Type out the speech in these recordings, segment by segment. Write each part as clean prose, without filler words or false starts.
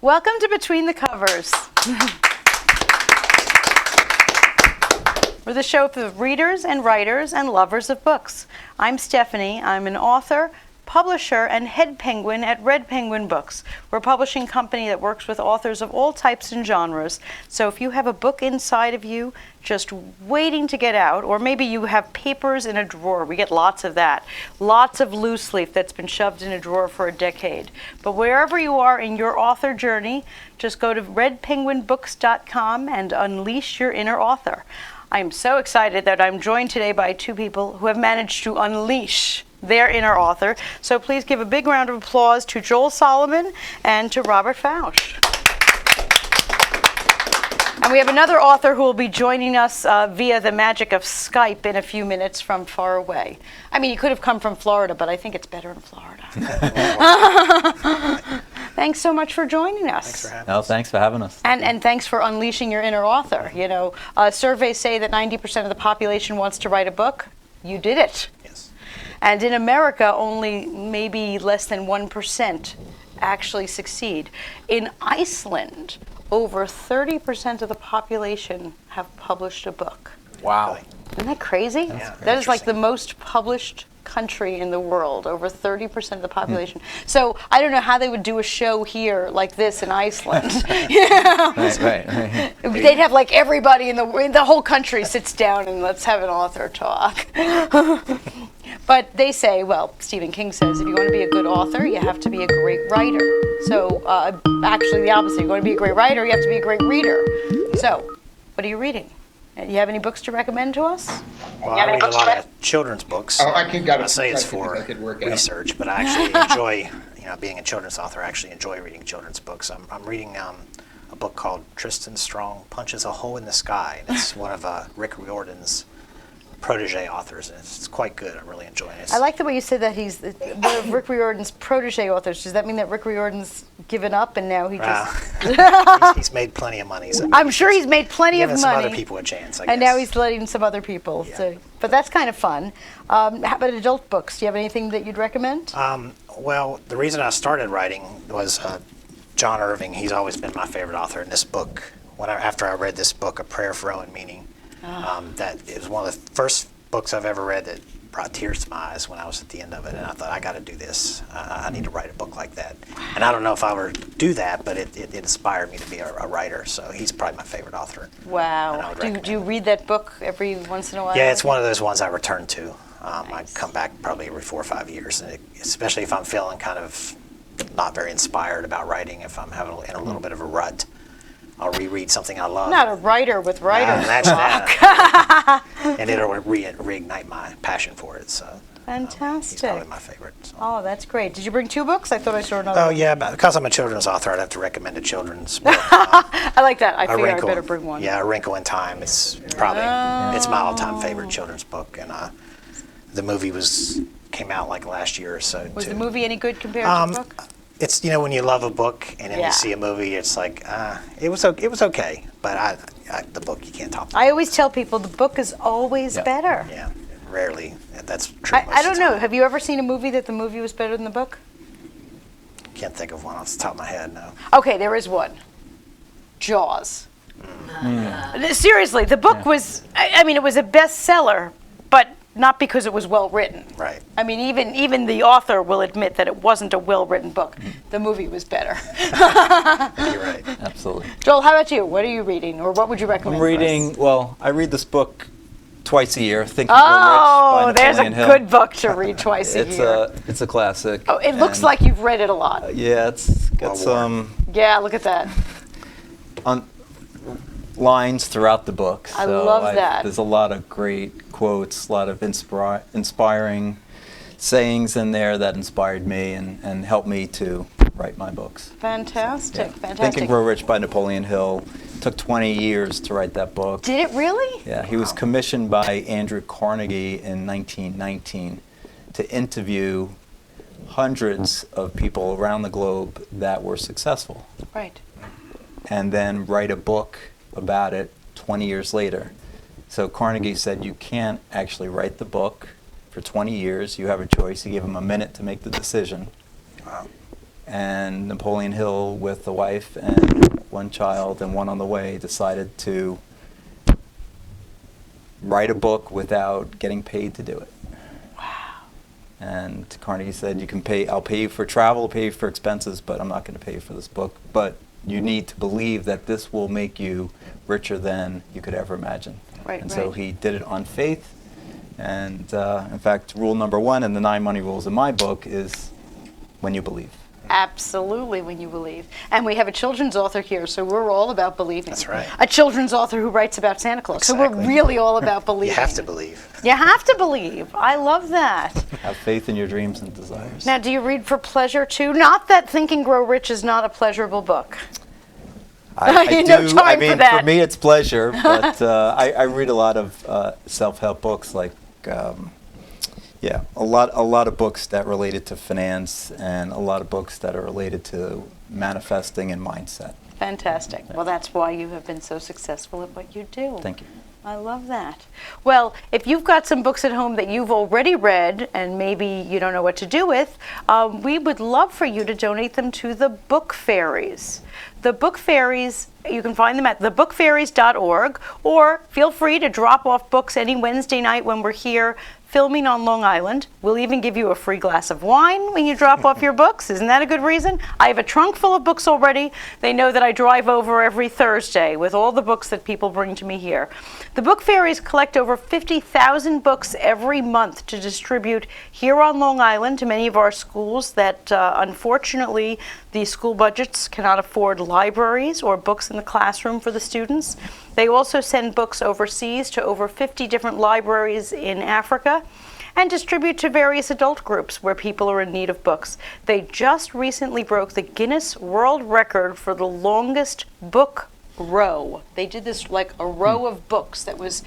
Welcome to Between the Covers. We're the show for readers and writers and lovers of books. I'm Stephanie. I'm an author, publisher, and head penguin at Red Penguin Books. We're a publishing company that works with authors of all types and genres. So if you have a book inside of you just waiting to get out, or maybe you have papers in a drawer, we get lots of that. Lots of loose leaf that's been shoved in a drawer for a decade. But wherever you are in your author journey, just go to redpenguinbooks.com and unleash your inner author. I'm so excited that I'm joined today by two people who have managed to unleash their inner author. So please give a big round of applause to Joel Solomon and to Robert Fausch. And we have another author who will be joining us via the magic of Skype in a few minutes from far away. I mean, he could have come from Florida, but I think it's better in Florida. Thanks so much for joining us. Thanks for having us. Thanks for having us. And thanks for unleashing your inner author. You know, surveys say that 90% of the population wants to write a book. You did it. Yes. And in America, only maybe less than 1% actually succeed. In Iceland, over 30% of the population have published a book. Wow. Isn't that crazy? Yeah, That is like the most published country in the world, over 30% of the population. So I don't know how they would do a show here like this in Iceland. Right. They'd have like everybody in the whole country sits down and let's have an author talk. But they say, well, Stephen King says, if you want to be a good author, you have to be a great writer. So actually the opposite. You want to be a great writer, you have to be a great reader. So what are you reading? You have any books to recommend to us? Well, I read a lot of children's books. I say it's for research, but I actually enjoy, being a children's author. I actually enjoy reading children's books. I'm reading a book called Tristan Strong Punches a Hole in the Sky. And it's one of Rick Riordan's protege authors, and it's quite good. I'm really enjoying it. I like the way you said that he's one of Rick Riordan's protege authors. Does that mean that Rick Riordan's given up and now he just... he's made plenty of money. So I'm sure he's made plenty of money. Giving some other people a chance, I guess. And now he's letting some other people. Yeah. So, but that's kind of fun. How about adult books? Do you have anything that you'd recommend? Well, the reason I started writing was John Irving. He's always been my favorite author. In this book, after I read this book, A Prayer for Owen Meany, that it was one of the first books I've ever read that brought tears to my eyes when I was at the end of it, and I thought, I got to do this. I need to write a book like that. And I don't know if I ever do that, but it inspired me to be a writer. So he's probably my favorite author. Wow. Do you read that book every once in a while? Yeah, it's one of those ones I return to. Nice. I come back probably every 4 or 5 years, and especially if I'm feeling kind of not very inspired about writing, if I'm having in a little bit of a rut, I'll reread something I love. Not a writer with writer's imagine block. that. And it'll reignite my passion for it. So Fantastic. he's probably my favorite. So. Oh, that's great. Did you bring 2 books? I thought I saw another Oh, one. yeah, because I'm a children's author, I'd have to recommend a children's book. I like that. I figured I better bring one. Yeah, A Wrinkle in Time. It's probably it's my all-time favorite children's book. And the movie came out like last year or so. Was the movie any good compared to the book? It's when you love a book and then you see a movie, it's like it was okay, but the book you can't top. I always tell people the book is always better. Yeah, rarely. That's true. I don't know. Have you ever seen a movie that the movie was better than the book? Can't think of one off the top of my head. No. Okay, there is one. Jaws. Seriously, the book was. I mean, it was a bestseller, but not because it was well written. Right. I mean, even the author will admit that it wasn't a well-written book. The movie was better. You're right. Absolutely. Joel, how about you? What are you reading, or what would you recommend? I'm for us? reading, well, I read this book twice a year, Think and Grow Rich by there's a Napoleon Hill. good book to read twice a year. It's a classic. Oh, it looks and, like you've read it a lot. Yeah, it's got some Yeah, look at that. lines throughout the book. I love that. There's a lot of great quotes, a lot of inspiring sayings in there that inspired me and helped me to write my books. Fantastic, Yeah. fantastic. Think and Grow Rich by Napoleon Hill. Took 20 years to write that book. Did it really? Yeah, he was commissioned by Andrew Carnegie in 1919 to interview hundreds of people around the globe that were successful, Right. and then write a book about it 20 years later. So Carnegie said, you can't actually write the book for 20 years. You have a choice. He gave him a minute to make the decision. Wow. And Napoleon Hill, with a wife and one child and one on the way, decided to write a book without getting paid to do it. Wow. And Carnegie said, "You can pay. I'll pay you for travel, pay you for expenses, but I'm not going to pay you for this book. But you need to believe that this will make you richer than you could ever imagine." Right, and so right. he did it on faith. And in fact, rule number 1 in the 9 money rules in my book is when you believe. Absolutely, when you believe. And we have a children's author here, so we're all about believing. That's right. A children's author who writes about Santa Claus. So we're Exactly. really all about believing. You have to believe. You have to believe. I love that. Have faith in your dreams and desires. Now, do you read for pleasure too? Not that Think and Grow Rich is not a pleasurable book. I No time I for mean, that. for me, it's pleasure, but I read a lot of self-help books, like a lot of books that related to finance, and a lot of books that are related to manifesting and mindset. Fantastic. Well, that's why you have been so successful at what you do. Thank you. I love that. Well, if you've got some books at home that you've already read and maybe you don't know what to do with, we would love for you to donate them to the Book Fairies. The Book Fairies, you can find them at thebookfairies.org, or feel free to drop off books any Wednesday night when we're here filming on Long Island. We'll even give you a free glass of wine when you drop off your books. Isn't that a good reason? I have a trunk full of books already. They know that I drive over every Thursday with all the books that people bring to me here. The Book Fairies collect over 50,000 books every month to distribute here on Long Island to many of our schools that unfortunately the school budgets cannot afford libraries or books in the classroom for the students. They also send books overseas to over 50 different libraries in Africa and distribute to various adult groups where people are in need of books. They just recently broke the Guinness World Record for the longest book row. They did this like a row of books that was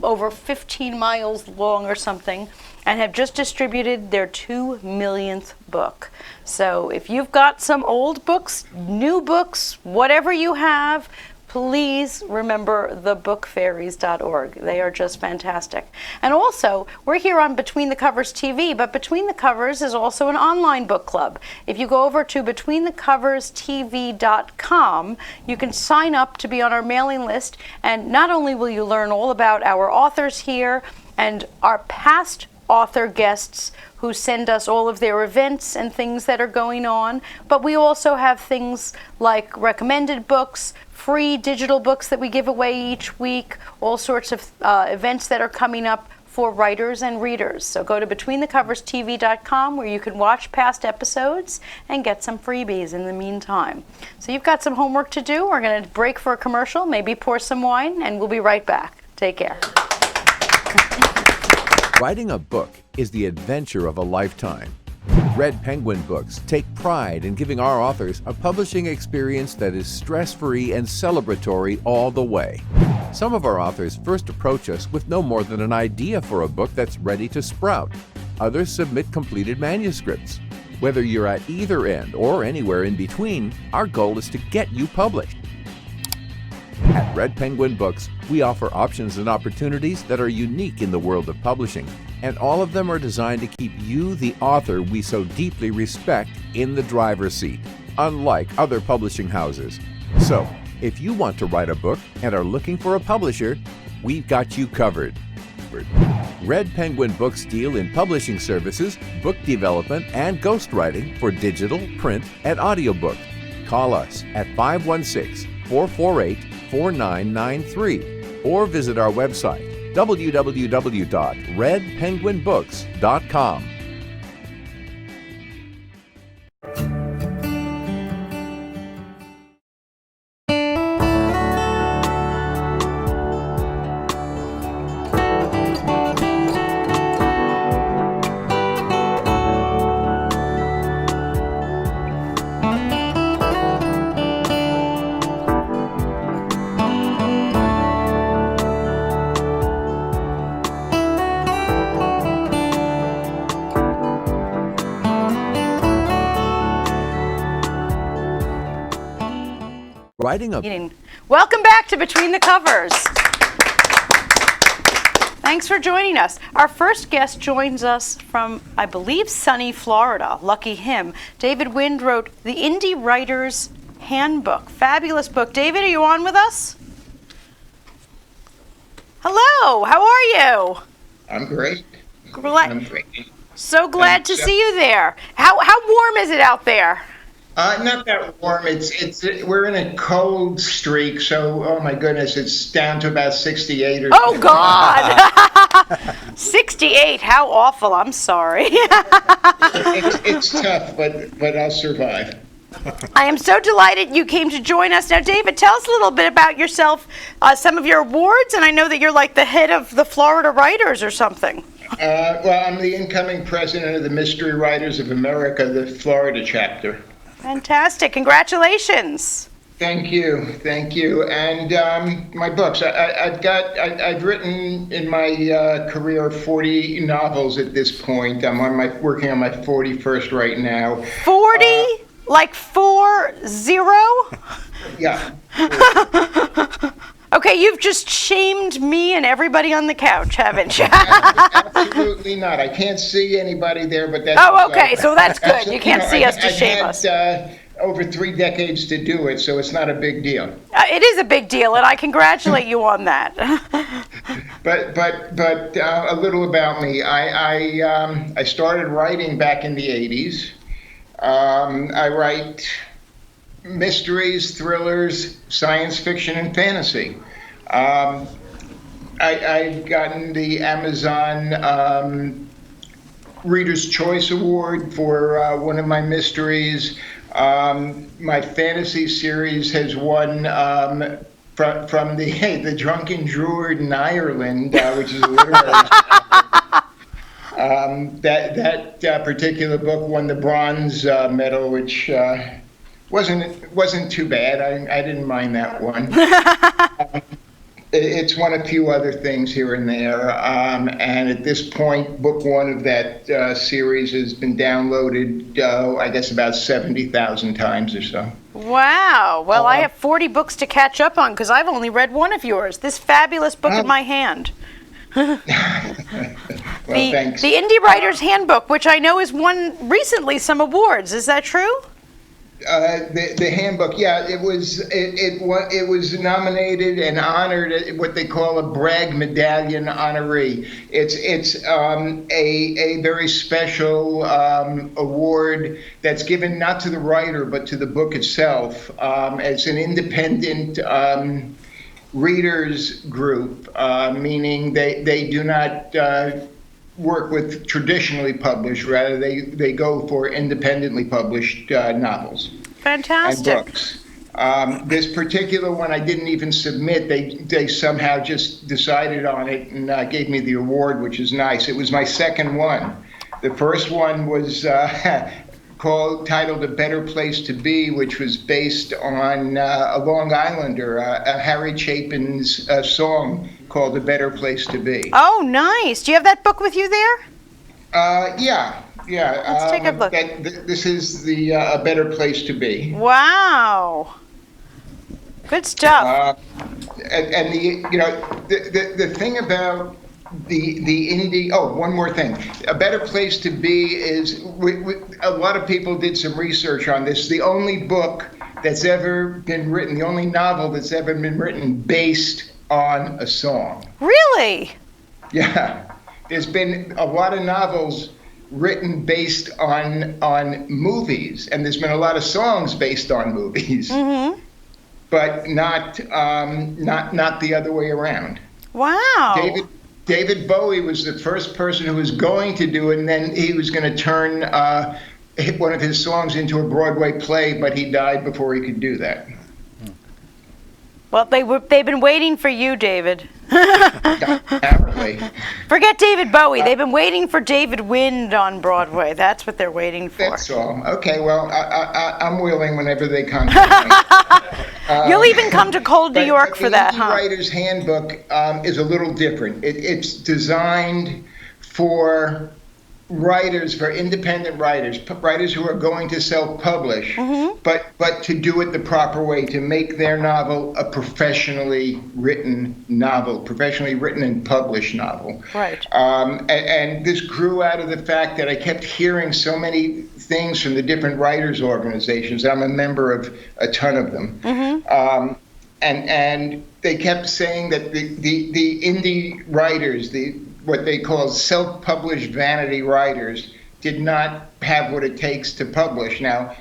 over 15 miles long or something, and have just distributed their 2 millionth book. So if you've got some old books, new books, whatever you have, please remember thebookfairies.org. They are just fantastic. And also, we're here on Between the Covers TV, but Between the Covers is also an online book club. If you go over to betweenthecoverstv.com, you can sign up to be on our mailing list, and not only will you learn all about our authors here and our past author guests who send us all of their events and things that are going on, but we also have things like recommended books, free digital books that we give away each week, all sorts of events that are coming up for writers and readers. So go to betweenthecoverstv.com where you can watch past episodes and get some freebies in the meantime. So you've got some homework to do. We're going to break for a commercial, maybe pour some wine, and we'll be right back. Take care. Writing a book is the adventure of a lifetime. Red Penguin Books take pride in giving our authors a publishing experience that is stress-free and celebratory all the way. Some of our authors first approach us with no more than an idea for a book that's ready to sprout. Others submit completed manuscripts. Whether you're at either end or anywhere in between, our goal is to get you published. At Red Penguin Books, we offer options and opportunities that are unique in the world of publishing, and all of them are designed to keep you, the author we so deeply respect, in the driver's seat, unlike other publishing houses. So, if you want to write a book and are looking for a publisher, we've got you covered. Red Penguin Books deal in publishing services, book development, and ghostwriting for digital, print, and audiobook. Call us at 516-448-4993 or visit our website www.redpenguinbooks.com. Writing a Welcome back to Between the Covers. Thanks for joining us. Our first guest joins us from, I believe, sunny Florida. Lucky him. David Wind wrote The Indie Writer's Handbook. Fabulous book. David, are you on with us? Hello, how are you? I'm great. I'm great. So glad to see you there. How warm is it out there? Not that warm. We're in a cold streak, so oh my goodness, it's down to about 68 or. Oh God, 68. How awful. I'm sorry. It's tough, but I'll survive. I am so delighted you came to join us. Now, David, tell us a little bit about yourself, some of your awards, and I know that you're like the head of the Florida Writers or something. Well, I'm the incoming president of the Mystery Writers of America, the Florida chapter. Fantastic. Congratulations. Thank you. And my books, I've written in my career 40 novels at this point. I'm working on my 41st right now. 40? Like 40? Yeah. Okay, you've just shamed me and everybody on the couch, haven't you? Absolutely not. I can't see anybody there, but that's. Oh, okay, so that's good. You can't see us to shame us. Over 3 decades to do it, so it's not a big deal. It is a big deal, and I congratulate you on that. But a little about me. I started writing back in the 80s. I write mysteries, thrillers, science fiction, and fantasy. I've gotten the Amazon Reader's Choice Award for one of my mysteries. My fantasy series has won from the Drunken Druid in Ireland, which is a literary. That particular book won the bronze medal, which wasn't too bad. I didn't mind that one. It's won a few other things here and there, and at this point, book 1 of that series has been downloaded, I guess, about 70,000 times or so. Wow. Well, I have 40 books to catch up on because I've only read one of yours. This fabulous book in my hand. Well, thanks. The Indie Writer's Handbook, which I know has won recently some awards. Is that true? The handbook, yeah, it was nominated and honored at what they call a Bragg Medallion honoree. It's a very special award that's given not to the writer but to the book itself. It's an independent readers group, meaning they do not work with traditionally published, rather they go for independently published novels. Fantastic. And books. This particular one I didn't even submit. They somehow just decided on it and gave me the award, which is nice. It was my second one. The first one was titled A Better Place to Be, which was based on a Long Islander, Harry Chapin's song called A Better Place to Be. Oh, nice. Do you have that book with you there? Yeah. Let's take a look. This is the A Better Place to Be. Wow. Good stuff. And the thing about the indie. Oh, one more thing. A Better Place to Be is. A lot of people did some research on this. The only book that's ever been written, the only novel that's ever been written based on a song. Really? Yeah. There's been a lot of novels written based on movies, and there's been a lot of songs based on movies, but not the other way around. Wow. David Bowie was the first person who was going to do it, and then he was going to turn one of his songs into a Broadway play, but he died before he could do that. Well, they've been waiting for you, David. Apparently. Forget David Bowie. They've been waiting for David Wind on Broadway. That's what they're waiting for. That's all. Okay, well, I'm willing whenever they contact me. You'll even come to cold New York for that, huh? The Writer's Handbook is a little different. It's designed for writers, for independent writers, writers who are going to self-publish, but to do it the proper way, to make their novel a professionally written and published novel. Right. And this grew out of the fact that I kept hearing so many things from the different writers' organizations. I'm a member of a ton of them. And they kept saying that the indie writers, what they call self-published vanity writers, did not have what it takes to publish. Now,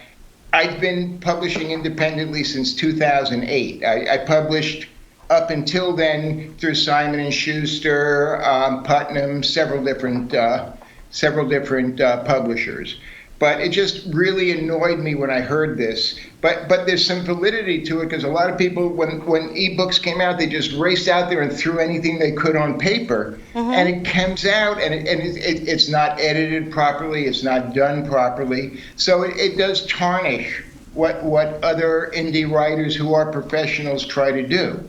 I've been publishing independently since 2008. I published up until then through Simon & Schuster, Putnam, several different publishers. But it just really annoyed me when I heard this. But there's some validity to it, because a lot of people, when ebooks came out, they just raced out there and threw anything they could on paper. And it comes out, and it's not edited properly, it's not done properly. So it does tarnish what other indie writers who are professionals try to do.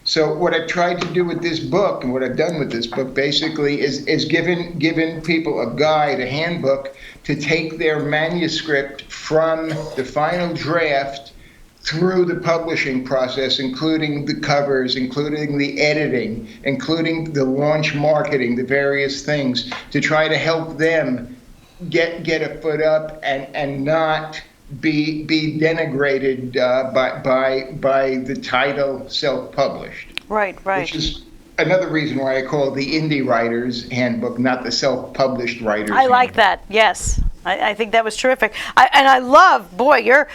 So what I've tried to do with this book, and what I've done with this book basically, is given people a guide, a handbook, to take their manuscript from the final draft through the publishing process, including the covers, including the editing, including the launch marketing, the various things, to try to help them get a foot up and not be denigrated by the title self-published. Right. Which is another reason why I call it the Indie Writer's Handbook, not the self-published writer's I like that. Yes. I think that was terrific. I love, boy, you're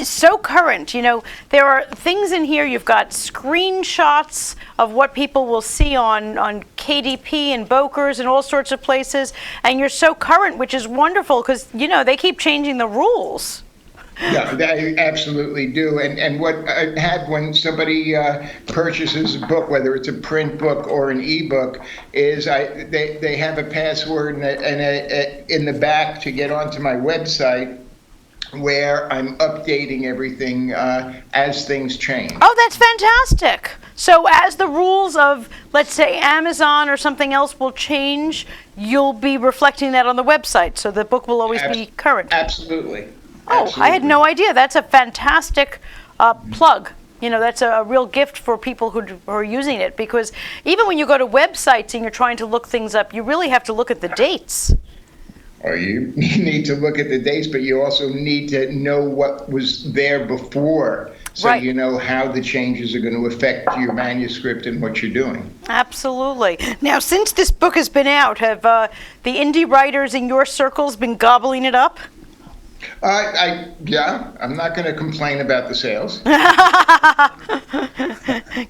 so current. You know, there are things in here. You've got screenshots of what people will see on KDP and Bokers and all sorts of places. And you're so current, which is wonderful, because, you know, they keep changing the rules. Yeah, they absolutely do. And what I have when somebody purchases a book, whether it's a print book or an ebook, is they have a password and in the back to get onto my website, where I'm updating everything as things change. Oh, that's fantastic. So as the rules of, let's say, Amazon or something else will change, you'll be reflecting that on the website, so the book will always be current. Absolutely. Oh, Absolutely. I had no idea. That's a fantastic plug. You know, that's a real gift for people who are using it, because even when you go to websites and you're trying to look things up, you really have to look at the dates. Or you need to look at the dates, but you also need to know what was there before, so Right. you know how the changes are going to affect your manuscript and what you're doing. Absolutely. Now, since this book has been out, have the indie writers in your circles been gobbling it up? Yeah, I'm not going to complain about the sales.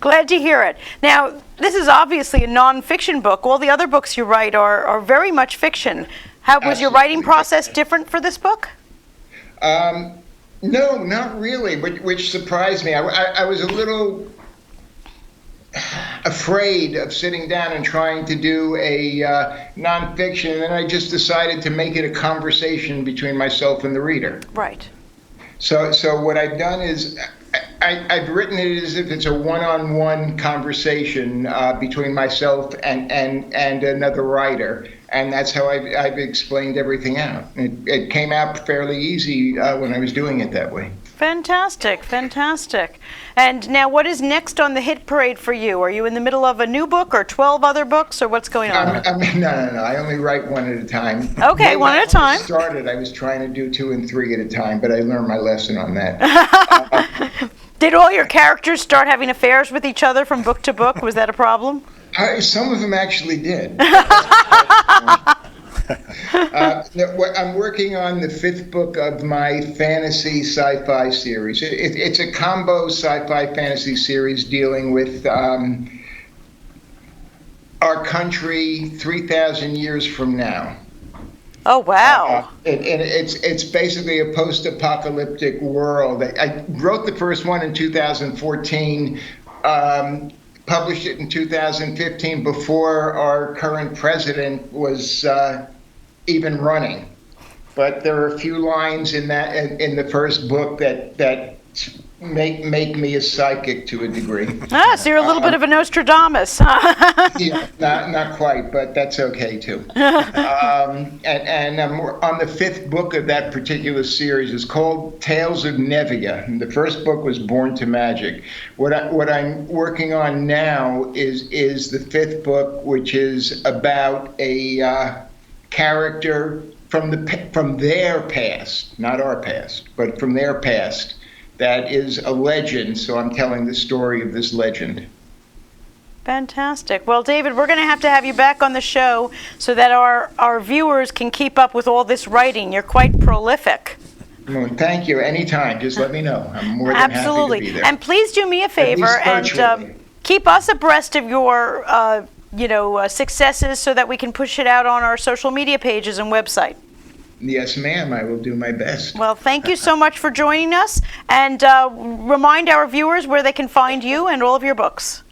Glad to hear it. Now, this is obviously a nonfiction book. All the other books you write are very much fiction. Was your writing process different for this book? No, not really, which surprised me. I was a little afraid of sitting down and trying to do a nonfiction, and then I just decided to make it a conversation between myself and the reader. Right. So what I've done is I've written it as if it's a one-on-one conversation between myself and another writer, and that's how I've explained everything out. It came out fairly easy when I was doing it that way. Fantastic, fantastic. And now, what is next on the hit parade for you? Are you in the middle of a new book or 12 other books, or what's going on? No. I only write one at a time. Okay, one at a time. When I started, I was trying to do 2 and 3 at a time, but I learned my lesson on that. Did all your characters start having affairs with each other from book to book? Was that a problem? Some of them actually did. I'm working on the 5th book of my fantasy sci-fi series. It's a combo sci-fi fantasy series dealing with our country 3,000 years from now. Oh, wow. And it's basically a post-apocalyptic world. I wrote the first one in 2014, published it in 2015 before our current president was even running. But there are a few lines in the first book that make me a psychic to a degree. So you're a little bit of a Nostradamus. Yeah, not quite, but that's okay too. And I'm on the 5th book of that particular series. It's called Tales of Nevia. And the first book was Born to Magic. What I'm working on now is the 5th book, which is about a character from their past, not our past, but from their past. That is a legend, so I'm telling the story of this legend. Fantastic. Well, David, we're going to have you back on the show so that our viewers can keep up with all this writing. You're quite prolific. Well, thank you. Anytime. Just let me know. I'm more than happy to be there. And please do me a favor and keep us abreast of your successes so that we can push it out on our social media pages and website. Yes, ma'am. I will do my best. Well, thank you so much for joining us. And remind our viewers where they can find you and all of your books.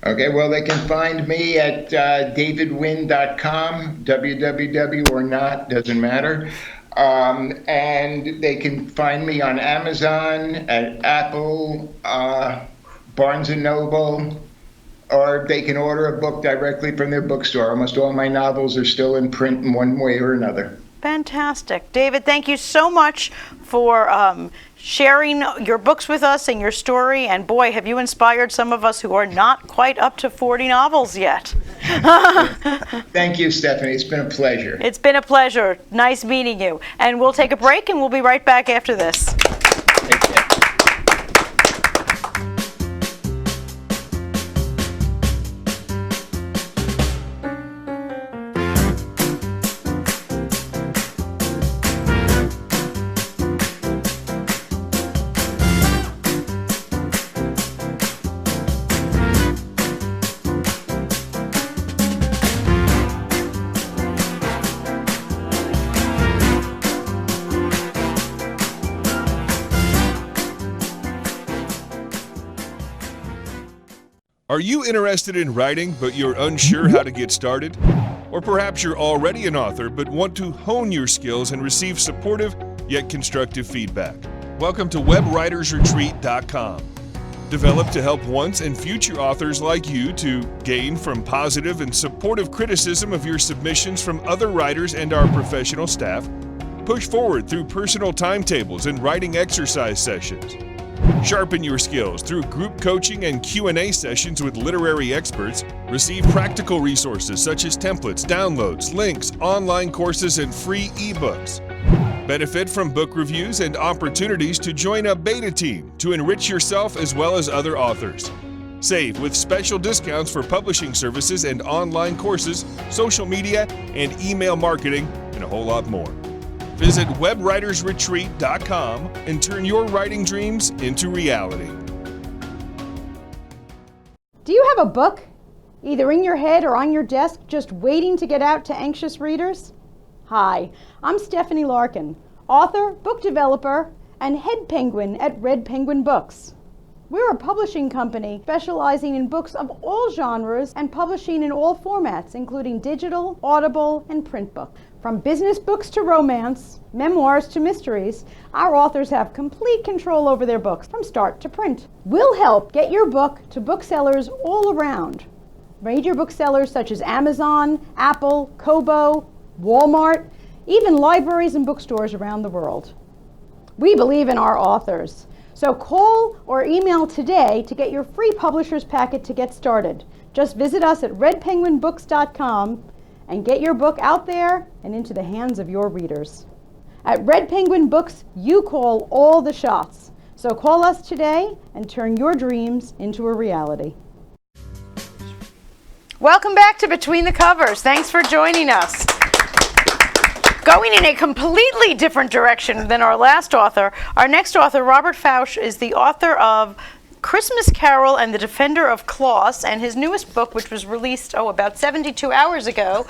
Okay, well, they can find me at davidwynn.com, www or not, doesn't matter. And they can find me on Amazon, at Apple, Barnes & Noble, or they can order a book directly from their bookstore. Almost all my novels are still in print in one way or another. Fantastic. David, thank you so much for sharing your books with us and your story. And boy, have you inspired some of us who are not quite up to 40 novels yet. Thank you, Stephanie. It's been a pleasure. It's been a pleasure. Nice meeting you. And we'll take a break and we'll be right back after this. Take care. Are you interested in writing, but you're unsure how to get started? Or perhaps you're already an author, but want to hone your skills and receive supportive yet constructive feedback? Welcome to WebWritersRetreat.com. Developed to help once and future authors like you to gain from positive and supportive criticism of your submissions from other writers and our professional staff, push forward through personal timetables and writing exercise sessions. Sharpen your skills through group coaching and Q&A sessions with literary experts. Receive practical resources such as templates, downloads, links, online courses, and free ebooks. Benefit from book reviews and opportunities to join a beta team to enrich yourself as well as other authors. Save with special discounts for publishing services and online courses, social media, and email marketing, and a whole lot more. Visit WebWritersRetreat.com and turn your writing dreams into reality. Do you have a book, either in your head or on your desk, just waiting to get out to anxious readers? Hi, I'm Stephanie Larkin, author, book developer, and head penguin at Red Penguin Books. We're a publishing company specializing in books of all genres and publishing in all formats, including digital, audible, and print books. From business books to romance, memoirs to mysteries, our authors have complete control over their books from start to print. We'll help get your book to booksellers all around. Major booksellers such as Amazon, Apple, Kobo, Walmart, even libraries and bookstores around the world. We believe in our authors. So call or email today to get your free publisher's packet to get started. Just visit us at redpenguinbooks.com and get your book out there and into the hands of your readers. At Red Penguin Books, you call all the shots. So call us today and turn your dreams into a reality. Welcome back to Between the Covers. Thanks for joining us. Going in a completely different direction than our last author, our next author, Robert Fausch, is the author of Christmas Carol and the Defender of Klaus, and his newest book, which was released, about 72 hours ago,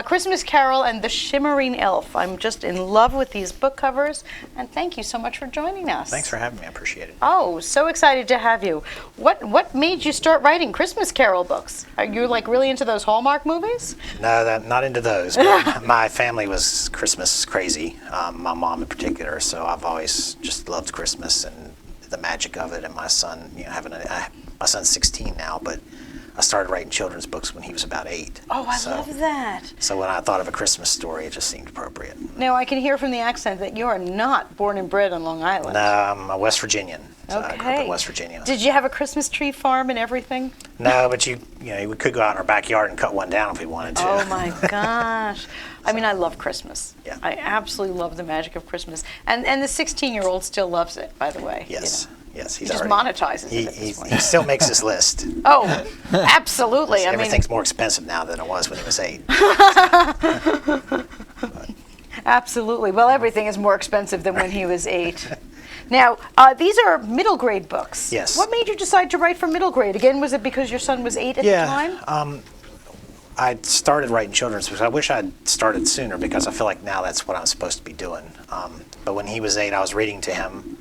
Christmas Carol and the Shimmering Elf. I'm just in love with these book covers, and thank you so much for joining us. Thanks for having me. I appreciate it. Oh, so excited to have you. What made you start writing Christmas Carol books? Are you really into those Hallmark movies? No, not into those. But my family was Christmas crazy, my mom in particular, so I've always just loved Christmas, and the magic of it. And my son, my son's 16 now, but I started writing children's books when he was about 8. Oh, I So- love that. So when I thought of a Christmas story, it just seemed appropriate. Now, I can hear from the accent that you are not born and bred on Long Island. No, I'm a West Virginian. So I grew up in West Virginia. Did you have a Christmas tree farm and everything? No, but we could go out in our backyard and cut one down if we wanted to. Oh my gosh. I mean, I love Christmas. Yeah. I absolutely love the magic of Christmas. And the 16-year-old still loves it, by the way. you Yes. know. Yes, He he's just already, monetizes it at he this point. he still makes his list. Oh, absolutely. I mean, Everything's more expensive now than it was when he was 8. absolutely. Well, everything is more expensive than when he was 8. Now, these are middle grade books. Yes. What made you decide to write for middle grade? Again, was it because your son was 8 at the time? I started writing children's books. I wish I'd started sooner because I feel like now that's what I'm supposed to be doing. But when he was 8, I was reading to him,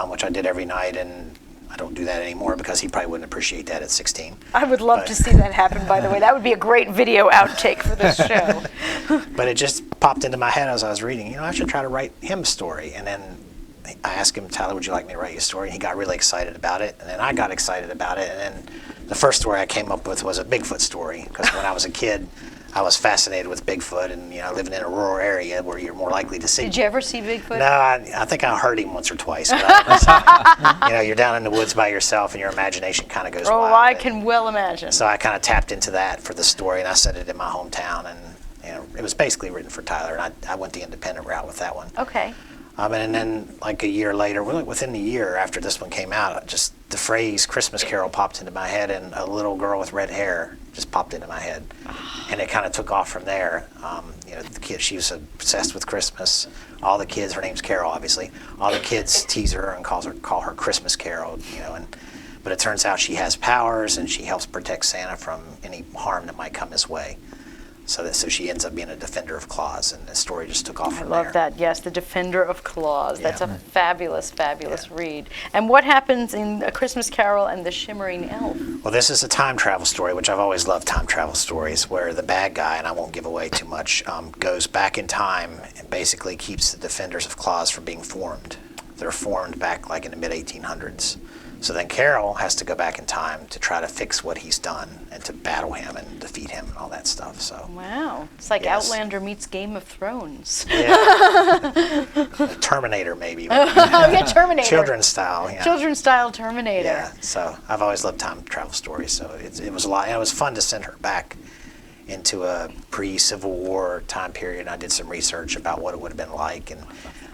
which I did every night, and I don't do that anymore because he probably wouldn't appreciate that at 16. I would love But- to see that happen, by the way. That would be a great video outtake for this show. But it just popped into my head as I was reading, I should try to write him a story. And then I asked him, Tyler, would you like me to write you a story? And he got really excited about it. And then I got excited about it. And then the first story I came up with was a Bigfoot story. Because when I was a kid, I was fascinated with Bigfoot. And, living in a rural area where you're more likely to see. Did you ever see Bigfoot? No, I think I heard him once or twice. But I was, you're down in the woods by yourself and your imagination kind of goes Oh, wild. I And can well imagine. So I kind of tapped into that for the story, and I set it in my hometown. And it was basically written for Tyler. And I went the independent route with that one. Okay. And then like a year later, really within the year after this one came out, just the phrase Christmas Carol popped into my head, and a little girl with red hair just popped into my head. And it kind of took off from there. The kid, she was obsessed with Christmas. All the kids, her name's Carol, obviously. All the kids tease her and call her Christmas Carol, but it turns out she has powers, and she helps protect Santa from any harm that might come his way. So she ends up being a defender of Claus, and the story just took off I from love there. that. Yes, the Defender of Claus. That's Yeah. a fabulous, fabulous read. And what happens in A Christmas Carol and the Shimmering Elf? Well, this is a time travel story, which I've always loved time travel stories, where the bad guy, and I won't give away too much, goes back in time and basically keeps the Defenders of Claus from being formed. They're formed back like in the mid-1800s. So then Carol has to go back in time to try to fix what he's done and to battle him and defeat him and all that stuff. So Wow. It's like Yes. Outlander meets Game of Thrones. yeah. Terminator maybe. Oh, yeah, Terminator. Children's style. Yeah. Children's style Terminator. Yeah, so I've always loved time travel stories, so it was a lot, and it was fun to send her back into a pre-Civil War time period. And I did some research about what it would have been like, and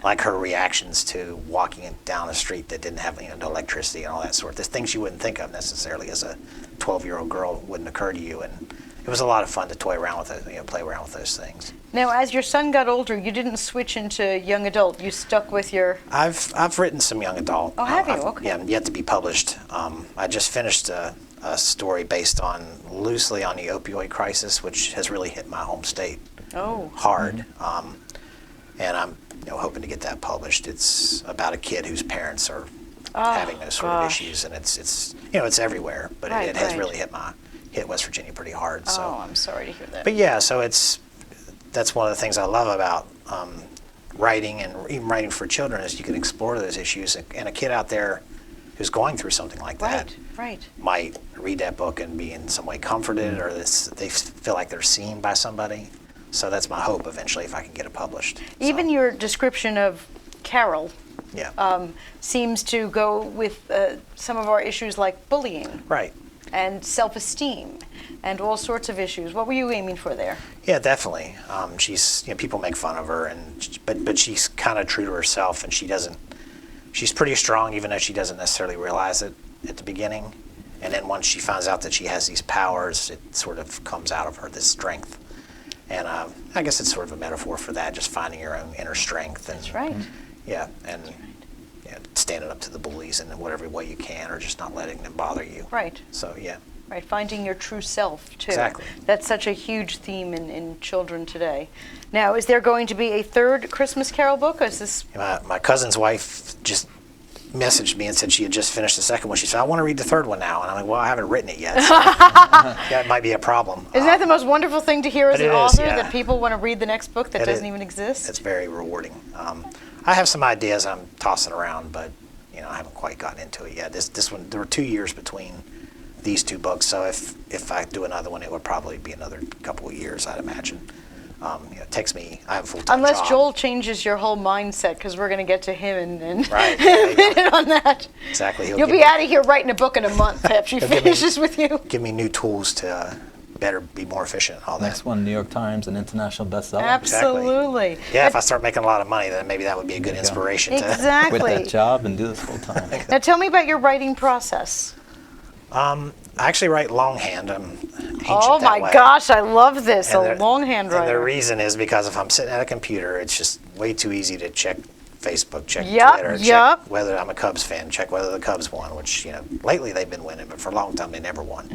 like her reactions to walking down a street that didn't have no electricity and all that sort of things you wouldn't think of necessarily as a 12-year-old girl wouldn't occur to you, and it was a lot of fun to toy around with it, play around with those things. Now, as your son got older, you didn't switch into young adult. You stuck with your... I've written some young adult. Oh, have you? I've- Okay. Yeah, yet to be published. I just finished a story based loosely on the opioid crisis, which has really hit my home state Oh. hard. And I'm hoping to get that published. It's about a kid whose parents are having those sort of gosh. issues, and it's everywhere, but Right, it has right. really hit West Virginia pretty hard. So. Oh, I'm sorry to hear that. But yeah, so that's one of the things I love about writing, and even writing for children, is you can explore those issues. And a kid out there who's going through something like that Right. might read that book and be in some way comforted, or they feel like they're seen by somebody. So that's my hope eventually, if I can get it published. Even your description of Carol Yeah. seems to go with some of our issues like bullying Right. and self-esteem and all sorts of issues. What were you aiming for there? Yeah, definitely. She's people make fun of her, but she's kind of true to herself, and she's pretty strong, even though she doesn't necessarily realize it at the beginning. And then once she finds out that she has these powers, it sort of comes out of her, this strength. And I guess it's sort of a metaphor for that, just finding your own inner strength. And, That's right. Yeah, and standing up to the bullies in whatever way you can, or just not letting them bother you. Right. So yeah. Right, finding your true self, too. Exactly. That's such a huge theme in children today. Now, is there going to be a third Christmas Carol book? Or is this... My cousin's wife just messaged me and said she had just finished the second one. She said, I want to read the third one now. And I'm like, well, I haven't written it yet. So that might be a problem. Isn't that the most wonderful thing to hear as It an is, author, yeah. that people want to read the next book that It doesn't is. even exist? It's very rewarding. I have some ideas I'm tossing around, but I haven't quite gotten into it yet. This one, there were 2 years between these 2 books, so if I do another one, it would probably be another couple of years, I'd imagine. It takes me, I have a full-time Unless job. Joel changes your whole mindset, because we're going to get to him and Right, in a there you go. minute on that. Exactly. You'll be out of here writing a book in a month after he He'll give me- finishes with you. Give me new tools to better be more efficient and all that. Next one, New York Times, an international bestseller. Absolutely. Yeah, if I start making a lot of money, then maybe that would be a good you go. inspiration to. Exactly. Quit that job and do this full time. Now tell me about your writing process. I actually write longhand. I'm ancient Oh that my way. gosh, I love this. And A longhand And the writer. reason is because if I'm sitting at a computer, it's just way too easy to check Facebook, check Yup, Twitter, yup. check whether I'm a Cubs fan, check whether the Cubs won, which, lately they've been winning, but for a long time they never won.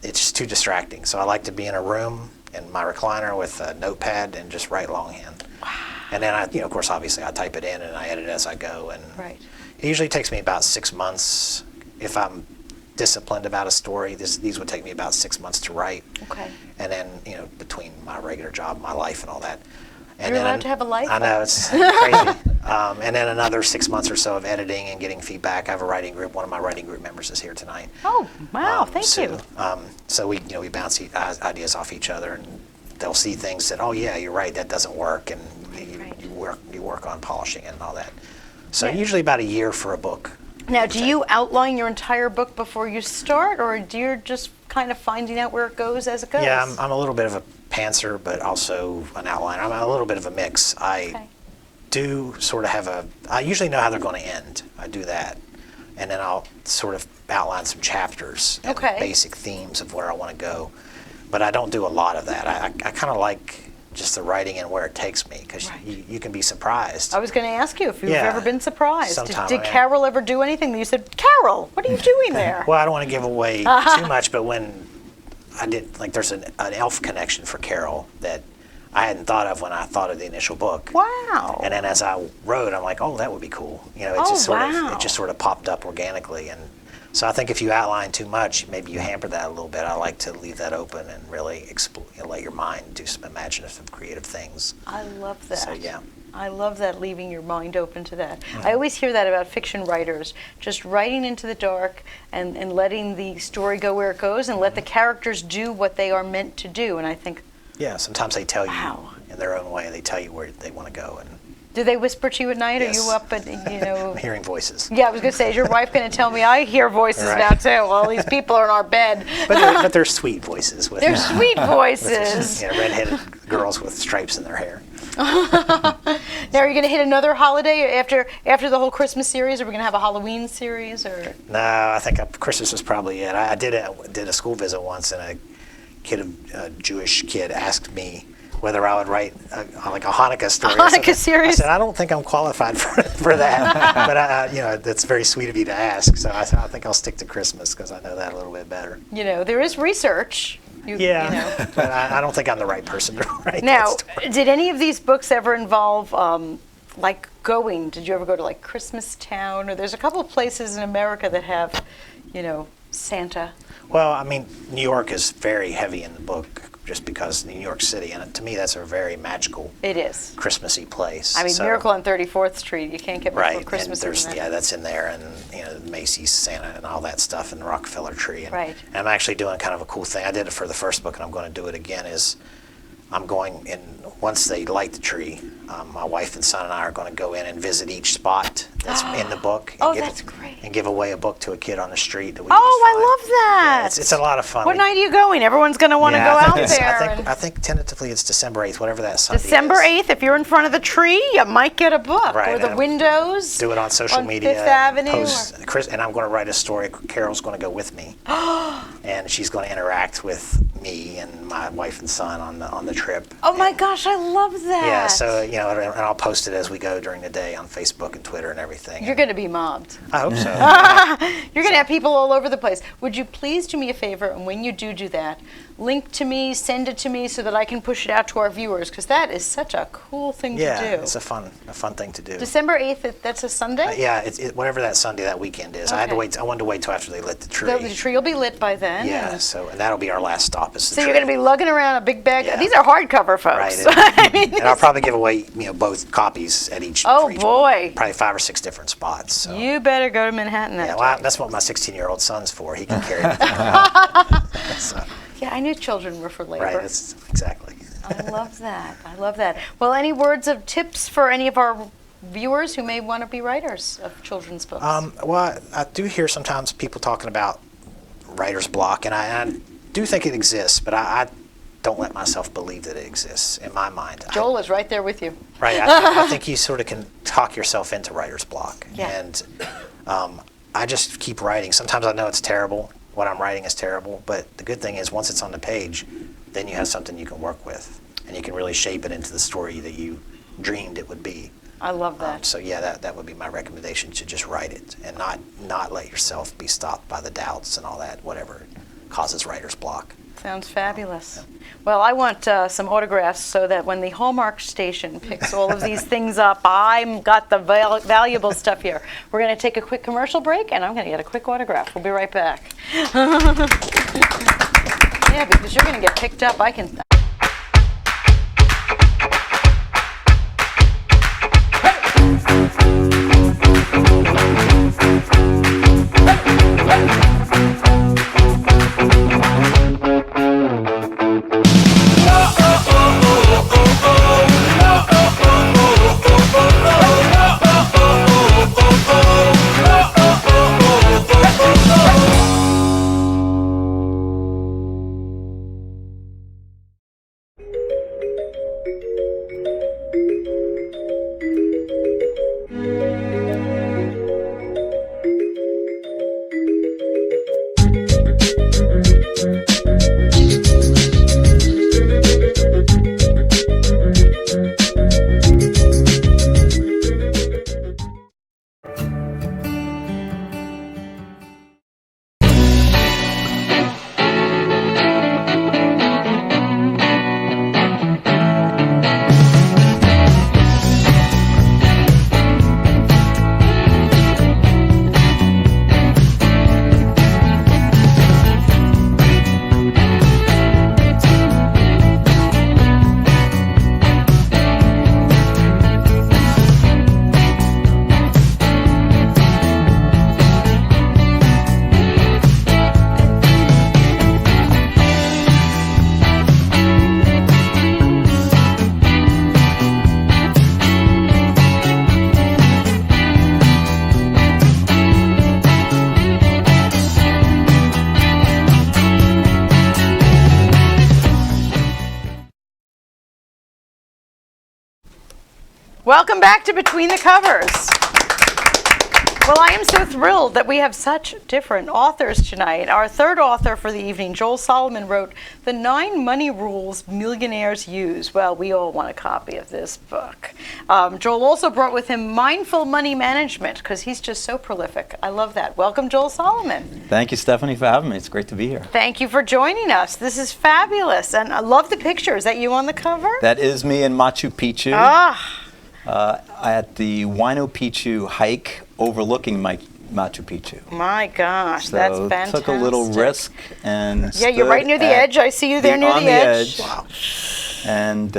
It's just too distracting. So I like to be in a room in my recliner with a notepad and just write longhand. And then of course, obviously I type it in and I edit as I go. And Right. it usually takes me about 6 months. If I'm disciplined about a story, these would take me about 6 months to write. Okay. And then, between my regular job, my life and all that. And You're then allowed to have a life? I know, it's crazy. And then another 6 months or so of editing and getting feedback. I have a writing group. One of my writing group members is here tonight. Oh, wow, thank Sue. you. So we bounce ideas off each other, and they'll see things that, oh yeah, you're right, that doesn't work, and you work on polishing it and all that. So usually about a year for a book. Now, do you outline your entire book before you start, or do you just kind of finding out where it goes as it goes? Yeah, I'm a little bit of a pantser, but also an outliner. I'm a little bit of a mix. I do sort of I usually know how they're going to end. I do that. And then I'll sort of outline some chapters and basic themes of where I want to go. But I don't do a lot of that. I kind of like just the writing and where it takes me, because you can be surprised. I was going to ask you if you've Yeah, ever been surprised. sometime Did I am. Carol ever do anything that you said, Carol, what are you doing there? Well, I don't want to give away too much, but when I did, there's an elf connection for Carol that I hadn't thought of when I thought of the initial book. Wow. And then as I wrote, I'm like, oh, that would be cool. It just sort of popped up organically. And so I think if you outline too much, maybe you hamper that a little bit. I like to leave that open and really let your mind do some imaginative, creative things. I love that. So, yeah. I love that, leaving your mind open to that. I always hear that about fiction writers, just writing into the dark and letting the story go where it goes and let the characters do what they are meant to do. And I think, Yeah, sometimes they tell Wow. you in their own way. They tell you where they want to go. And do they whisper to you at night? Yes. Are you up at, I'm hearing voices. Yeah, I was going to say, is your wife going to tell me I hear voices Right. now too? Well, these people are in our bed. But they're sweet voices. They're sweet voices. Redheaded girls with stripes in their hair. Now, are you going to hit another holiday after the whole Christmas series? Are we going to have a Halloween series? Or No, I think Christmas was probably it. I did a school visit once, and a Jewish kid asked me whether I would write a Hanukkah story. A Hanukkah series? I said, I don't think I'm qualified for that. But that's very sweet of you to ask. So I think I'll stick to Christmas because I know that a little bit better. there is research. But I don't think I'm the right person to write Now, that story. did any of these books ever involve going? Did you ever go to Christmas Town? Or there's a couple of places in America that have, Santa. Well, I mean, New York is very heavy in the book just because New York City, and to me that's a very magical, It is. Christmassy place. I mean, So- Miracle on 34th Street. You can't get much more Right, Christmas and than that. that's in there, and Macy's Santa and all that stuff, and the Rockefeller tree. And, Right. and I'm actually doing kind of a cool thing. I did it for the first book, and I'm going to do it again. Is I'm going in once they light the tree. My wife and son and I are going to go in and visit each spot that's in the book. And Oh, give, that's great. And give away a book to a kid on the street. That we Oh, just I find. love that. Yeah, it's a lot of fun. What night are you going? Everyone's going to want to Yeah, go I think out it's- there. I think tentatively it's December 8th, whatever that Sunday December is. 8th, if you're in front of the tree, you might get a book. Right, Or the and windows. Do it on social on media. Fifth Avenue. And I'm going to write a story. Carol's going to go with me, and she's going to interact with me and my wife and son on the trip. Oh my gosh, I love that. Yeah, so and I'll post it as we go during the day on Facebook and Twitter and everything. You're going to be mobbed. I hope so. You're going to have people all over the place. Would you please do me a favor, and when you do that, link to me, send it to me so that I can push it out to our viewers? Because that is such a cool thing Yeah, to do. it's a fun thing to do. December 8th, that's a Sunday? Yeah, whatever that Sunday, that weekend is. I had to Okay. wait. I wanted to wait till after they lit the tree. The tree will be lit by then. Yeah, and- and that'll be our last stop. Is the So you're tree. going to be lugging around a big bag. Yeah. These are hardcover, folks. Right. I mean, And I'll probably give away, both copies at each. Oh, for each boy. one. Probably 5 or 6 different spots. So. you better go to Manhattan that Yeah, day. well, that's what my 16-year-old son's for. He can carry it. So, Yeah, I knew children were for labor. right. That's exactly. I love that. I love that. Well, any words of tips for any of our viewers who may want to be writers of children's books? Well, I do hear sometimes people talking about writer's block, and I do think it exists, but I don't let myself believe that it exists in my mind. Joel is right there with you. Right. I think you sort of can talk yourself into writer's block. Yeah. And I just keep writing. Sometimes I know it's terrible. What I'm writing is terrible. But the good thing is once it's on the page, then you have something you can work with. And you can really shape it into the story that you dreamed it would be. I love that. So yeah, that would be my recommendation, to just write it and not let yourself be stopped by the doubts and all that, whatever causes writer's block. Sounds fabulous. Well, I want some autographs so that when the Hallmark station picks all of these things up, I've got the valuable stuff here. We're going to take a quick commercial break, and I'm going to get a quick autograph. We'll be right back. Yeah, because you're going to get picked up. I can. Welcome back to Between the Covers. Well, I am so thrilled that we have such different authors tonight. Our third author for the evening, Joel Solomon, wrote The 9 Money Rules Millionaires Use. Well, we all want a copy of this book. Joel also brought with him Mindful Money Management, because he's just so prolific. I love that. Welcome, Joel Solomon. Thank you, Stephanie, for having me. It's great to be here. Thank you for joining us. This is fabulous. And I love the picture. Is that you on the cover? That is me in Machu Picchu. Ah. At the Huayno Picchu hike overlooking Machu Picchu. My gosh, So that's fantastic. took a little risk and Yeah, you're right near the edge. I see you there near on the edge. Wow. And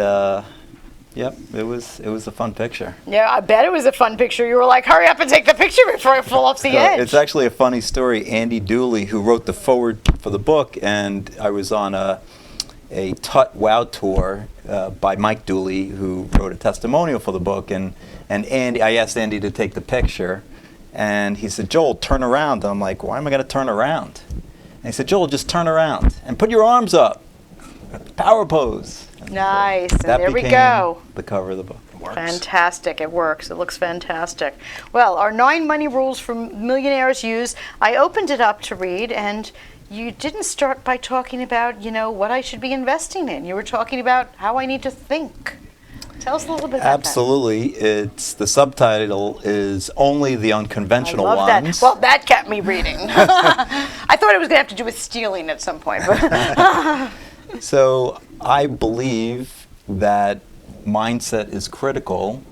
yep, it was a fun picture. Yeah, I bet it was a fun picture. You were like, hurry up and take the picture before I fall off the edge. It's actually a funny story. Andy Dooley, who wrote the foreword for the book, and I was on a Tut Wow tour by Mike Dooley, who wrote a testimonial for the book, and Andy, I asked Andy to take the picture, and he said, Joel, turn around. And I'm like, why am I going to turn around? And he said, Joel, just turn around and put your arms up. Power pose. Nice. And That there we became go. the cover of the book. Fantastic. It works. It looks fantastic. Well, our 9 money rules for millionaires use. I opened it up to read, and you didn't start by talking about, what I should be investing in. You were talking about how I need to think. Tell us a little bit about Absolutely. It's the subtitle is Only the that. Unconventional I love Ones. that. Well, that kept me reading. I thought it was going to have to do with stealing at some point. But So I believe that mindset is critical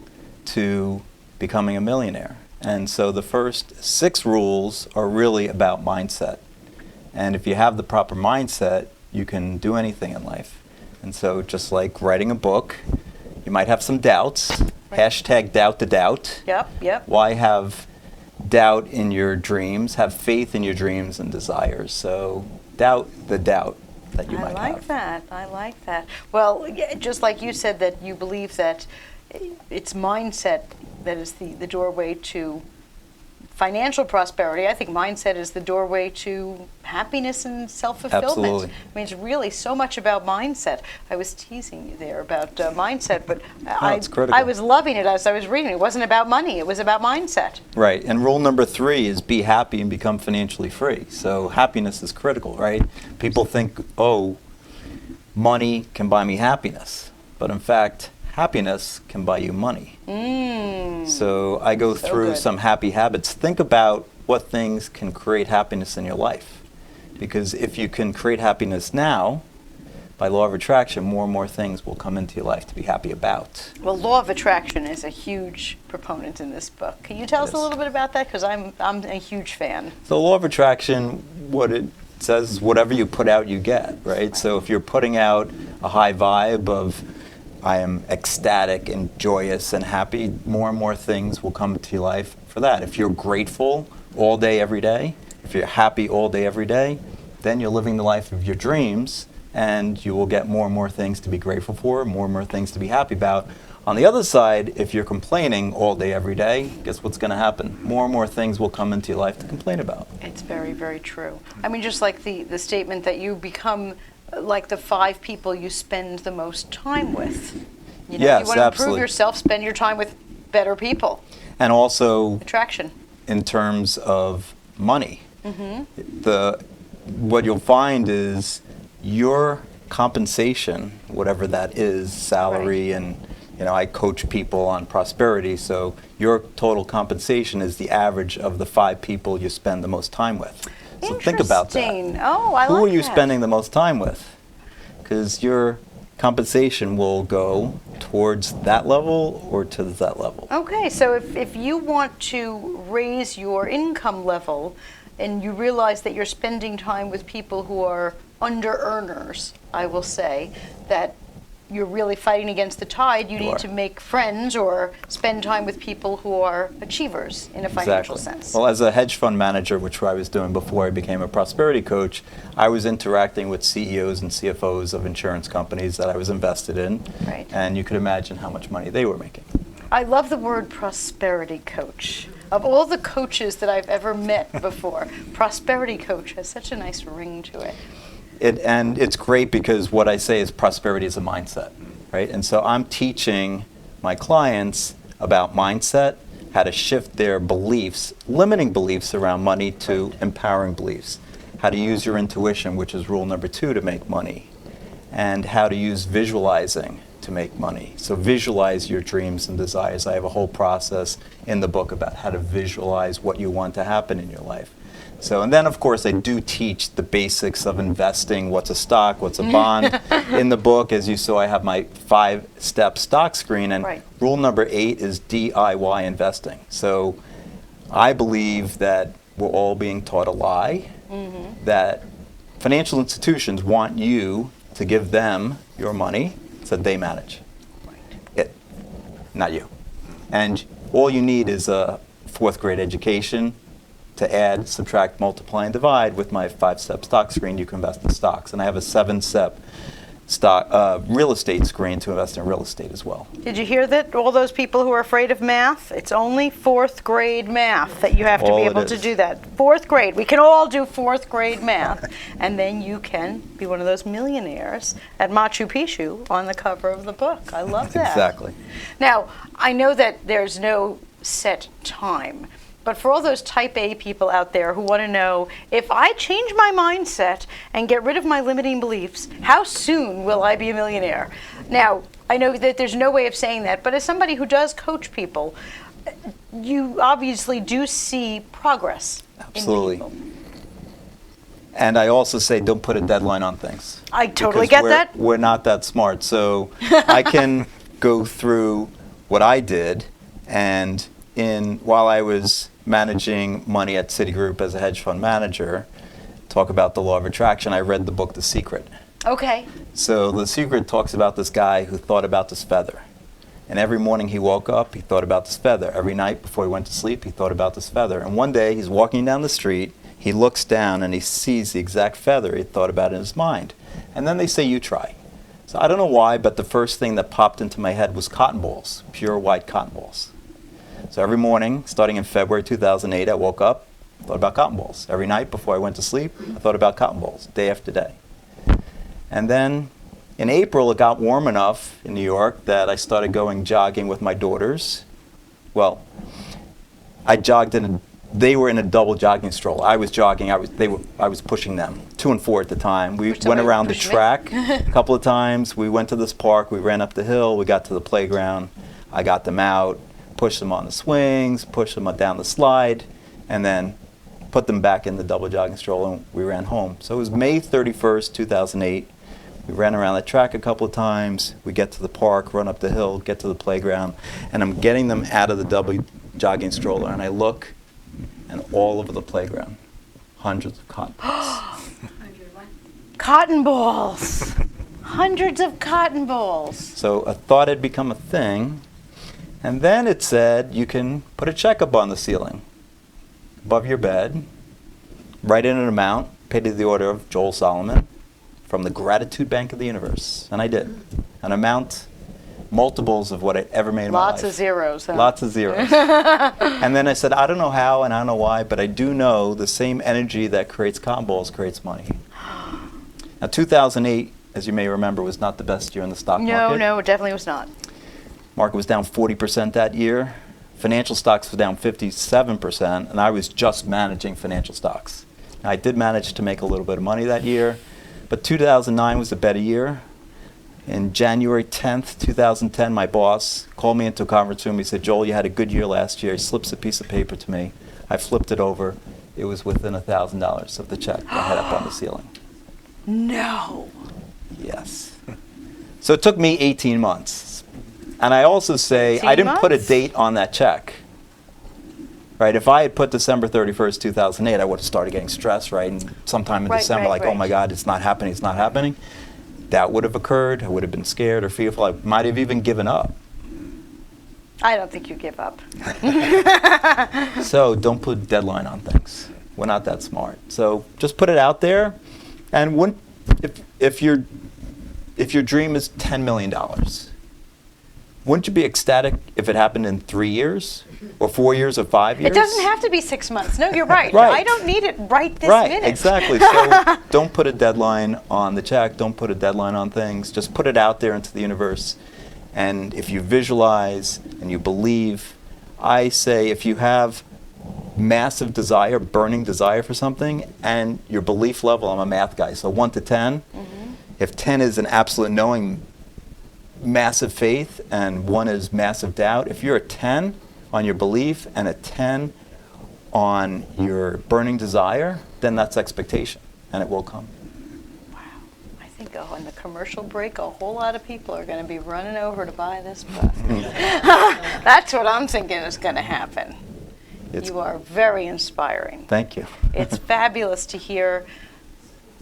to becoming a millionaire. And so the first 6 rules are really about mindset. And if you have the proper mindset, you can do anything in life. And so just like writing a book, you might have some doubts. Hashtag doubt the doubt. Yep. Why have doubt in your dreams? Have faith in your dreams and desires. So doubt the doubt that you might have. I like that. Well, just like you said that you believe that it's mindset that is the doorway to financial prosperity. I think mindset is the doorway to happiness and self-fulfillment. Absolutely. I mean, it's really so much about mindset. I was teasing you there about mindset, but it's critical. I was loving it as I was reading. It wasn't about money. It was about mindset. Right. And rule number 3 is be happy and become financially free. So happiness is critical, right? People think, oh, money can buy me happiness. But in fact, happiness can buy you money. So I go through good. some happy habits. Think about what things can create happiness in your life. Because if you can create happiness now, by law of attraction, more and more things will come into your life to be happy about. Well, law of attraction is a huge proponent in this book. Can you tell us a Yes. little bit about that? Because I'm a huge fan. So law of attraction, what it says is whatever you put out, you get, right? So if you're putting out a high vibe of I am ecstatic and joyous and happy, more and more things will come into your life for that. If you're grateful all day, every day, if you're happy all day, every day, then you're living the life of your dreams, and you will get more and more things to be grateful for, more and more things to be happy about. On the other side, if you're complaining all day, every day, guess what's going to happen? More and more things will come into your life to complain about. It's very, very true. I mean, just like the statement that you become like the 5 people you spend the most time with. You know, Yes, you want to improve absolutely. yourself, spend your time with better people. And also, Attraction. in terms of money, what you'll find is your compensation, whatever that is, salary, Right. and I coach people on prosperity, so your total compensation is the average of the 5 people you spend the most time with. So think about that. Interesting. Oh, I like that. Who are you spending the most time with? Because your compensation will go towards that level or to that level. Okay, so if you want to raise your income level and you realize that you're spending time with people who are under-earners, I will say, that you're really fighting against the tide, you need to make friends or spend time with people who are achievers in a financial sense. Well, as a hedge fund manager, which I was doing before I became a prosperity coach, I was interacting with CEOs and CFOs of insurance companies that I was invested in. Right. And you could imagine how much money they were making. I love the word prosperity coach. Of all the coaches that I've ever met before, prosperity coach has such a nice ring to it. And it's great because what I say is prosperity is a mindset, right? And so I'm teaching my clients about mindset, how to shift their beliefs, limiting beliefs around money to empowering beliefs, how to use your intuition, which is rule number 2 to make money, and how to use visualizing to make money. So visualize your dreams and desires. I have a whole process in the book about how to visualize what you want to happen in your life. So, and then of course I do teach the basics of investing, what's a stock, what's a bond. In the book, as you saw, I have my 5-step stock screen, and Right. rule number 8 is DIY investing. So I believe that we're all being taught a lie, that financial institutions want you to give them your money so they manage it, not you. And all you need is a 4th grade education to add, subtract, multiply, and divide. With my 5-step stock screen, you can invest in stocks. And I have a 7-step stock real estate screen to invest in real estate as well. Did you hear that? All those people who are afraid of math, it's only 4th grade math that you have to All be it able to is. do that. 4th grade. We can all do 4th grade math. And then you can be one of those millionaires at Machu Picchu on the cover of the book. I love that. Exactly. Now, I know that there's no set time. But for all those type A people out there who want to know, if I change my mindset and get rid of my limiting beliefs, how soon will I be a millionaire? Now, I know that there's no way of saying that, but as somebody who does coach people, you obviously do see progress Absolutely. in people. And I also say don't put a deadline on things. I totally Because get that. We're not that smart. So I can go through what I did, and while I was managing money at Citigroup as a hedge fund manager, talk about the law of attraction, I read the book The Secret. Okay. So The Secret talks about this guy who thought about this feather. And every morning he woke up, he thought about this feather. Every night before he went to sleep, he thought about this feather. And one day he's walking down the street, he looks down and he sees the exact feather he thought about in his mind. And then they say, you try. So I don't know why, but the first thing that popped into my head was cotton balls, pure white cotton balls. So every morning, starting in February 2008, I woke up, thought about cotton balls. Every night before I went to sleep, I thought about cotton balls, day after day. And then in April, it got warm enough in New York that I started going jogging with my daughters. Well, I jogged they were in a double jogging stroller. I was jogging, I was pushing them, 2 and 4 at the time. We went around the track a couple of times. We went to this park, we ran up the hill, we got to the playground. I got them out, pushed them on the swings, pushed them down the slide, and then put them back in the double jogging stroller, and we ran home. So it was May 31st, 2008. We ran around the track a couple of times. We get to the park, run up the hill, get to the playground, and I'm getting them out of the double jogging stroller, and I look, and all over the playground, hundreds of cotton balls. Cotton balls. Hundreds of cotton balls. So I thought it'd become a thing, and then it said you can put a check up on the ceiling, above your bed, write in an amount, paid to the order of Joel Solomon, from the Gratitude Bank of the Universe. And I did. An amount, multiples of what I'd ever made in my life. Lots of zeros. Huh? Lots of zeros. And then I said, I don't know how and I don't know why, but I do know the same energy that creates cotton balls creates money. Now, 2008, as you may remember, was not the best year in the stock market. No, it definitely was not. Market was down 40% that year. Financial stocks were down 57%, and I was just managing financial stocks. Now, I did manage to make a little bit of money that year, but 2009 was a better year. In January 10th, 2010, my boss called me into a conference room. He said, Joel, you had a good year last year. He slips a piece of paper to me. I flipped it over. It was within $1,000 of the check I had up on the ceiling. No. Yes. So it took me 18 months. And I also say, I didn't put a date on that check. Right? If I had put December 31st, 2008, I would have started getting stressed, right? And sometime in December, oh my God, it's not happening, it's not happening. That would have occurred. I would have been scared or fearful. I might have even given up. I don't think you give up. So don't put a deadline on things. We're not that smart. So just put it out there. And if your dream is $10 million, wouldn't you be ecstatic if it happened in 3 years or 4 years or 5 years? It doesn't have to be 6 months. No, you're right. Right. I don't need it right this right, minute. Exactly. So don't put a deadline on the check. Don't put a deadline on things. Just put it out there into the universe. And if you visualize and you believe, I say if you have massive desire, burning desire for something, and your belief level, I'm a math guy, so 1 to 10, if 10 is an absolute knowing, massive faith, and 1 is massive doubt, if you're a 10 on your belief and a 10 on your burning desire, then that's expectation, and it will come. Wow. I think on the commercial break, a whole lot of people are going to be running over to buy this book. That's what I'm thinking is going to happen. You are very inspiring. Thank you. It's fabulous to hear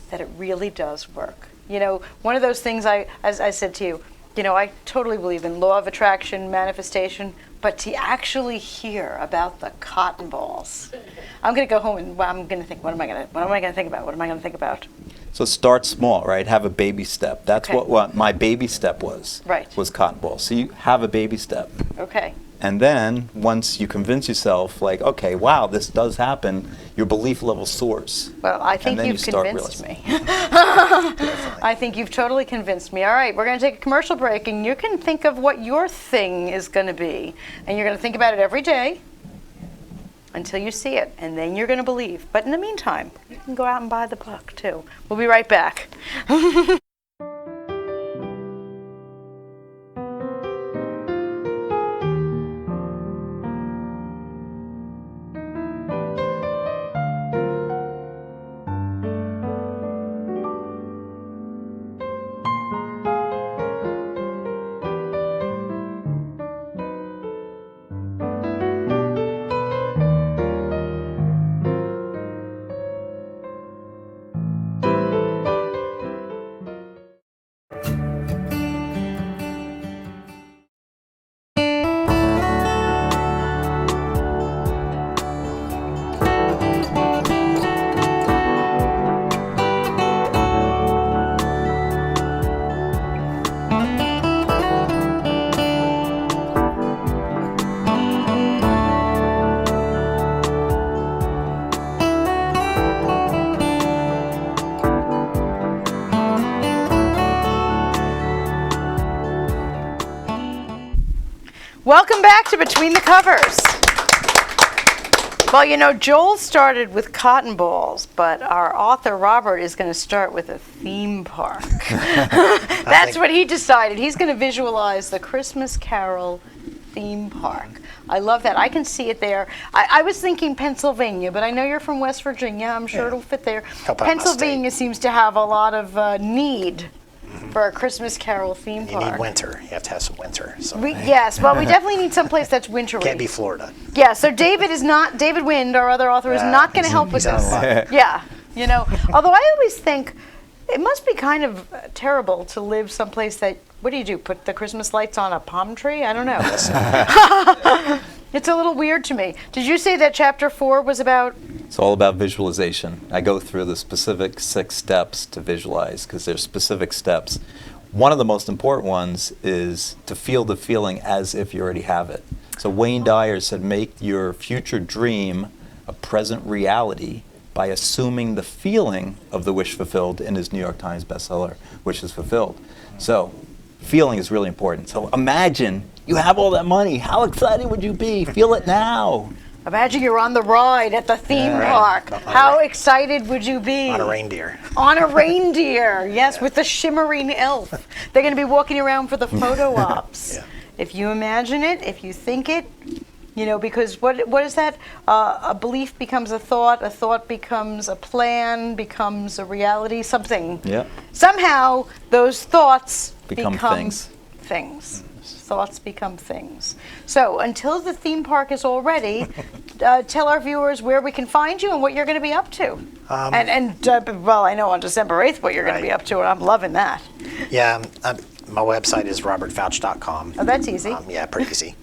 that it really does work. You know, one of those things as I said to you, you know, I totally believe in law of attraction, manifestation, but to actually hear about the cotton balls, I'm going to go home and I'm going to think, what am I going to think about? What am I going to think about? So start small, right? Have a baby step. That's what my baby step was. Right. Was cotton balls. So you have a baby step. Okay. And then once you convince yourself, like, okay, wow, this does happen, your belief level soars. Well, I think you've convinced me. I think you've totally convinced me. All right, we're going to take a commercial break, and you can think of what your thing is going to be. And you're going to think about it every day until you see it, and then you're going to believe. But in the meantime, you can go out and buy the book, too. We'll be right back. Welcome back to Between the Covers. Well, you know, Joel started with cotton balls, but our author Robert is going to start with a theme park. That's what he decided. He's going to visualize the Christmas Carol theme park. I love that. I can see it there. I was thinking Pennsylvania, but I know you're from West Virginia. I'm sure it'll fit there. Help out my Pennsylvania seems to have a lot of need for a Christmas Carol theme You park. need winter. You have to have some winter. So Yes, well, we definitely need someplace that's wintry. can't be Florida. Yeah, so David Wind, our other author, is not going to help with he's out this. of luck. Yeah, you know, although I always think it must be kind of terrible to live someplace that, what do? Put the Christmas lights on a palm tree? I don't know. It's a little weird to me. Did you say that chapter 4 was about? It's all about visualization. I go through the specific 6 steps to visualize because there's specific steps. One of the most important ones is to feel the feeling as if you already have it. So Wayne Dyer said, make your future dream a present reality by assuming the feeling of the wish fulfilled in his New York Times bestseller, Wishes Fulfilled. So feeling is really important. So imagine you have all that money. How excited would you be? Feel it now. Imagine you're on the ride at the theme Right. park. How excited would you be? On a reindeer. On a reindeer, yes, with the shimmering elf. They're going to be walking around for the photo ops. Yeah. If you imagine it, if you think it, you know, because what is that? A belief becomes a thought becomes a plan, becomes a reality, something. Yeah. Somehow those thoughts Become things. Things. Thoughts become things. So until the theme park is all ready, tell our viewers where we can find you and what you're going to be up to. Well, I know on December 8th what you're going to be Right. up to, and I'm loving that. Yeah, my website is robertfouch.com. Oh, that's easy. Yeah, pretty easy.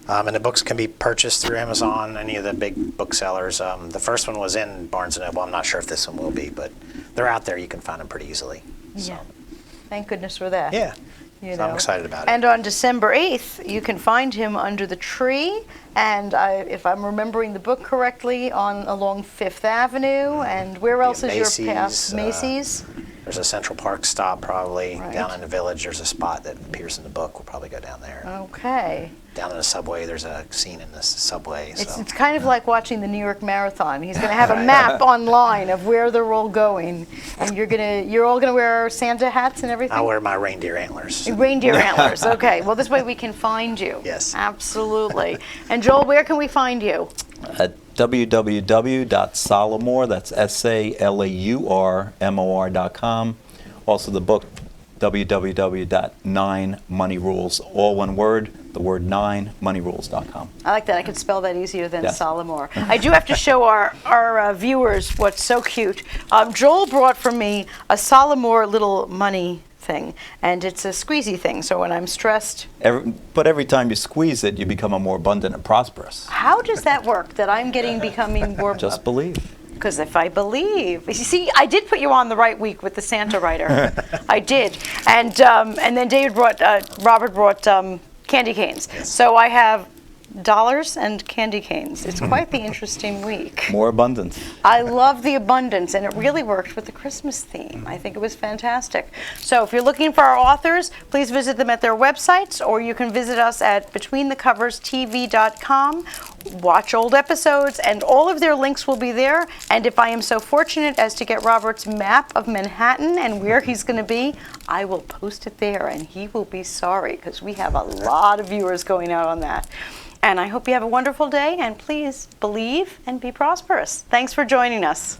And the books can be purchased through Amazon, any of the big booksellers. The first one was in Barnes & Noble. I'm not sure if this one will be, but they're out there. You can find them pretty easily. So, Yeah. Thank goodness for that. yeah. You So I'm know. excited about it. And on December 8th, you can find him under the tree, and if I'm remembering the book correctly, along Fifth Avenue, and where else is your path? Macy's, Macy's? There's a Central Park stop probably. Right. Down in the Village, there's a spot that appears in the book. We'll probably go down there. Okay. Down in the subway, there's a scene in the subway. It's So. kind of like watching the New York Marathon. He's going to have a map online of where they're all going, and you're all going to wear Santa hats and everything. I'll wear my reindeer antlers. Reindeer antlers. Okay. Well, this way we can find you. Yes. Absolutely. And Joel, where can we find you? At www.salamour, that's SALAURMOR.com. Also the book, www.9moneyrules, all one word, the word 9moneyrules.com. I like that. I could spell that easier than Yes. Salamore. I do have to show our viewers what's so cute. Joel brought for me a Salamore little money thing, and it's a squeezy thing, so when I'm stressed. But every time you squeeze it, you become a more abundant and prosperous. How does that work, that I'm becoming more... Just believe. Because if I believe, you see, I did put you on the right week with the Santa writer. I did, and then Robert brought candy canes. So I have dollars and candy canes. It's quite the interesting week. More abundance. I love the abundance, and it really worked with the Christmas theme. I think it was fantastic. So if you're looking for our authors, please visit them at their websites, or you can visit us at betweenthecoverstv.com. Watch old episodes, and all of their links will be there. And if I am so fortunate as to get Robert's map of Manhattan and where he's going to be, I will post it there, and he will be sorry, because we have a lot of viewers going out on that. And I hope you have a wonderful day, and please believe and be prosperous. Thanks for joining us.